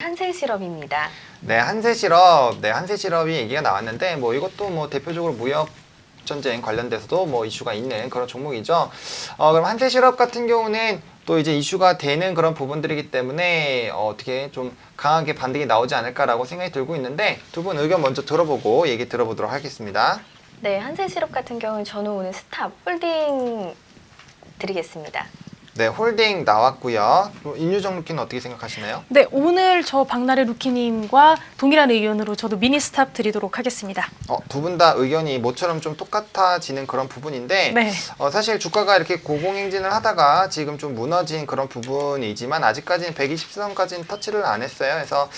한세 실업입니다. 네, 한세 실업, 한세 실업이 얘기가 나왔는데, 뭐 이것도 뭐 대표적으로 무역 전쟁 관련돼서도 뭐 이슈가 있는 그런 종목이죠. 그럼 한세 실업 같은 경우는 또 이제 이슈가 되는 그런 부분들이기 때문에 어떻게 좀 강하게 반등이 나오지 않을까라고 생각이 들고 있는데, 두 분 의견 먼저 들어보고 얘기 들어보도록 하겠습니다. 네, 한세 실업 같은 경우는 저는 오늘 스탑 홀딩 드리겠습니다. 네, 홀딩 나왔고요. 임유정 루키는 어떻게 생각하시나요? 네, 오늘 저 박나래 루키님과 동일한 의견으로 저도 미니 스탑 드리도록 하겠습니다. 두 분 다 의견이 모처럼 좀 똑같아지는 그런 부분인데, 네. 사실 주가가 이렇게 고공행진을 하다가 지금 좀 무너진 그런 부분이지만 아직까지는 120선까지는 터치를 안 했어요. 그래서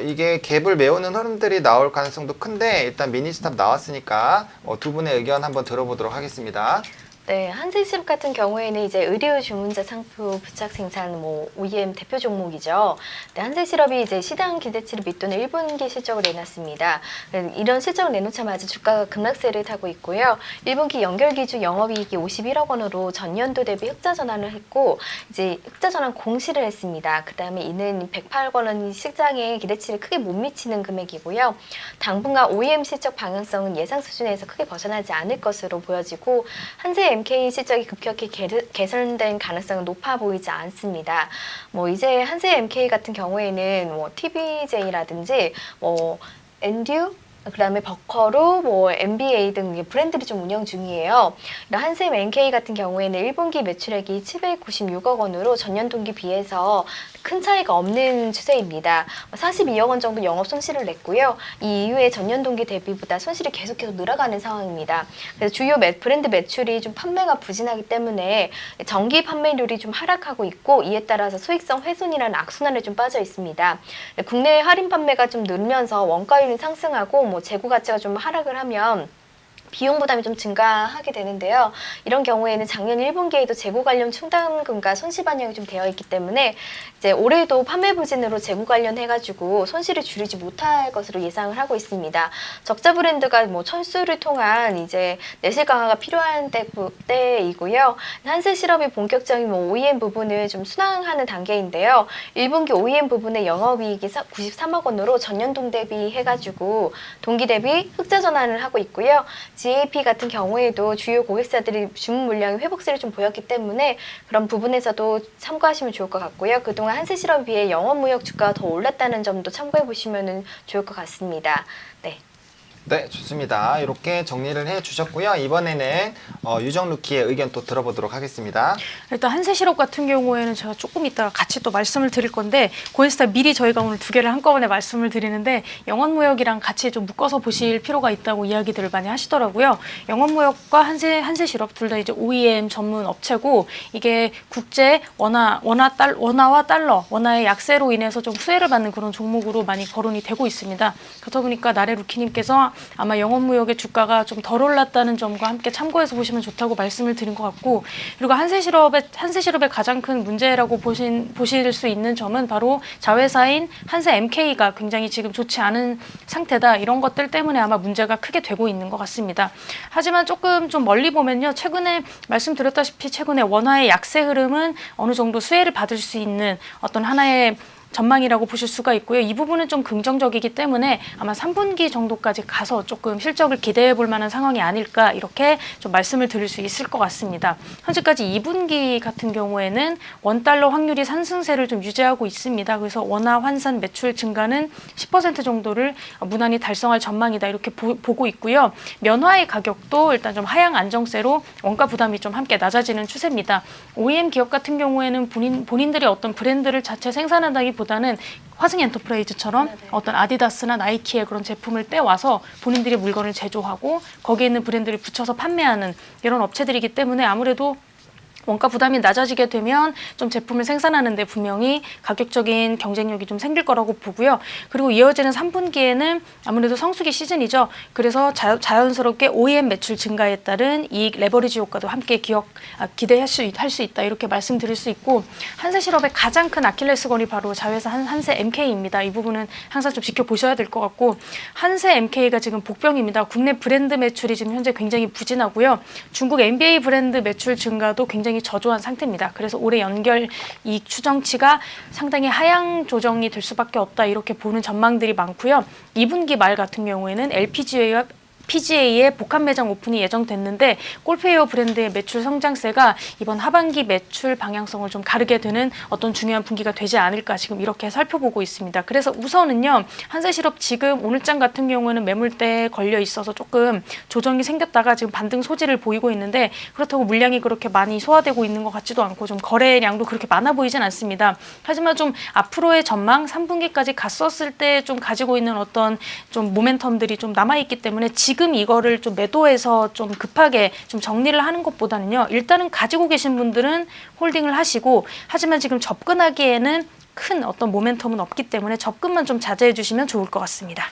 이게 갭을 메우는 흐름들이 나올 가능성도 큰데, 일단 미니 스탑 나왔으니까 두 분의 의견 한번 들어보도록 하겠습니다. 네, 한세 실업 같은 경우에는 이제 의류 주문자 상품 부착 생산 OEM 대표 종목이죠. 네, 한세 실업이 이제 시장 기대치를 밑도는 1분기 실적을 내놨습니다. 이런 실적을 내놓자마자 주가가 급락세를 타고 있고요. 1분기 연결 기준 영업이익이 51억 원으로 전년도 대비 흑자 전환을 했고 이제 흑자 전환 공시를 했습니다. 그다음에 이는 108억 원이 시장에 기대치를 크게 못 미치는 금액이고요. 당분간 OEM 실적 방향성은 예상 수준에서 크게 벗어나지 않을 것으로 보여지고 한세 MK 실적이 급격히 개선된 가능성은 높아 보이지 않습니다. 이제 한세 MK 같은 경우에는 TVJ라든지 엔듀 그다음에 버커루, MBA 등 브랜드를 좀 운영 중이에요. 한샘 NK 같은 경우에는 1분기 매출액이 796억 원으로 전년 동기 비해서 큰 차이가 없는 추세입니다. 42억 원 정도 영업 손실을 냈고요. 이 이후에 전년 동기 대비보다 손실이 계속해서 늘어가는 상황입니다. 그래서 주요 브랜드 매출이 좀 판매가 부진하기 때문에 정기 판매율이 좀 하락하고 있고 이에 따라서 수익성 훼손이라는 악순환에 좀 빠져 있습니다. 국내 할인 판매가 좀 늘면서 원가율이 상승하고 재고 가치가 좀 하락을 하면 비용 부담이 좀 증가하게 되는데요. 이런 경우에는 작년 1분기에도 재고 관련 충당금과 손실 반영이 좀 되어 있기 때문에 이제 올해도 판매 부진으로 재고 관련해가지고 손실을 줄이지 못할 것으로 예상을 하고 있습니다. 적자 브랜드가 철수를 통한 이제 내실 강화가 필요한 때이고요. 한세 실업이 본격적인 OEM 부분을 좀 순항하는 단계인데요. 1분기 OEM 부분의 영업이익이 93억 원으로 전년 동대비 해가지고 동기 대비 흑자 전환을 하고 있고요. GAP 같은 경우에도 주요 고객사들이 주문 물량이 회복세를 좀 보였기 때문에 그런 부분에서도 참고하시면 좋을 것 같고요. 그동안 한세실업에 비해 영업무역 주가가 더 올랐다는 점도 참고해 보시면 좋을 것 같습니다. 네, 좋습니다. 이렇게 정리를 해주셨고요. 이번에는 유정 루키의 의견 또 들어보도록 하겠습니다. 일단 한세실업 같은 경우에는 제가 조금 이따가 같이 또 말씀을 드릴 건데 고인스타 미리 저희가 오늘 두 개를 한꺼번에 말씀을 드리는데 영업무역이랑 같이 좀 묶어서 보실 필요가 있다고 이야기들을 많이 하시더라고요. 영업무역과 한세실업 둘 다 이제 OEM 전문 업체고 이게 국제 원화와 달러, 원화의 약세로 인해서 좀 수혜를 받는 그런 종목으로 많이 거론이 되고 있습니다. 그렇다 보니까 나래 루키님께서 아마 영업무역의 주가가 좀 덜 올랐다는 점과 함께 참고해서 보시면 좋다고 말씀을 드린 것 같고, 그리고 한세실업의 가장 큰 문제라고 보실 수 있는 점은 바로 자회사인 한세 MK가 굉장히 지금 좋지 않은 상태다. 이런 것들 때문에 아마 문제가 크게 되고 있는 것 같습니다. 하지만 조금 좀 멀리 보면요, 최근에 말씀드렸다시피 최근에 원화의 약세 흐름은 어느 정도 수혜를 받을 수 있는 어떤 하나의 전망이라고 보실 수가 있고요. 이 부분은 좀 긍정적이기 때문에 아마 3분기 정도까지 가서 조금 실적을 기대해 볼 만한 상황이 아닐까 이렇게 좀 말씀을 드릴 수 있을 것 같습니다. 현재까지 2분기 같은 경우에는 원달러 확률이 상승세를 좀 유지하고 있습니다. 그래서 원화 환산 매출 증가는 10% 정도를 무난히 달성할 전망이다 이렇게 보고 있고요. 면화의 가격도 일단 좀 하향 안정세로 원가 부담이 좀 함께 낮아지는 추세입니다. OEM 기업 같은 경우에는 본인들이 어떤 브랜드를 자체 생산한다기 보다는 화승 엔터프라이즈처럼 어떤 아디다스나 나이키의 그런 제품을 떼와서 본인들이 물건을 제조하고 거기에 있는 브랜드를 붙여서 판매하는 이런 업체들이기 때문에 아무래도 원가 부담이 낮아지게 되면 좀 제품을 생산하는데 분명히 가격적인 경쟁력이 좀 생길 거라고 보고요. 그리고 이어지는 3분기에는 아무래도 성수기 시즌이죠. 그래서 자연스럽게 OEM 매출 증가에 따른 이익 레버리지 효과도 함께 기대할 수 있다 이렇게 말씀드릴 수 있고, 한세실업의 가장 큰 아킬레스건이 바로 자회사 한세 MK입니다. 이 부분은 항상 좀 지켜보셔야 될 것 같고, 한세 MK가 지금 복병입니다. 국내 브랜드 매출이 지금 현재 굉장히 부진하고요. 중국 MBA 브랜드 매출 증가도 굉장히 굉장히 저조한 상태입니다. 그래서 올해 연결 이익 추정치가 상당히 하향 조정이 될 수밖에 없다 이렇게 보는 전망들이 많고요. 2분기 말 같은 경우에는 LPGA와 PGA의 복합 매장 오픈이 예정됐는데 골프웨어 브랜드의 매출 성장세가 이번 하반기 매출 방향성을 좀 가르게 되는 어떤 중요한 분기가 되지 않을까 지금 이렇게 살펴보고 있습니다. 그래서 우선은요, 한세실업 지금 오늘장 같은 경우는 매물대에 걸려 있어서 조금 조정이 생겼다가 지금 반등 소지를 보이고 있는데 그렇다고 물량이 그렇게 많이 소화되고 있는 것 같지도 않고 좀 거래량도 그렇게 많아 보이진 않습니다. 하지만 좀 앞으로의 전망 3분기까지 갔었을 때 좀 가지고 있는 어떤 좀 모멘텀들이 좀 남아있기 때문에 지금 이거를 좀 매도해서 좀 급하게 좀 정리를 하는 것보다는요, 일단은 가지고 계신 분들은 홀딩을 하시고, 하지만 지금 접근하기에는 큰 어떤 모멘텀은 없기 때문에 접근만 좀 자제해 주시면 좋을 것 같습니다.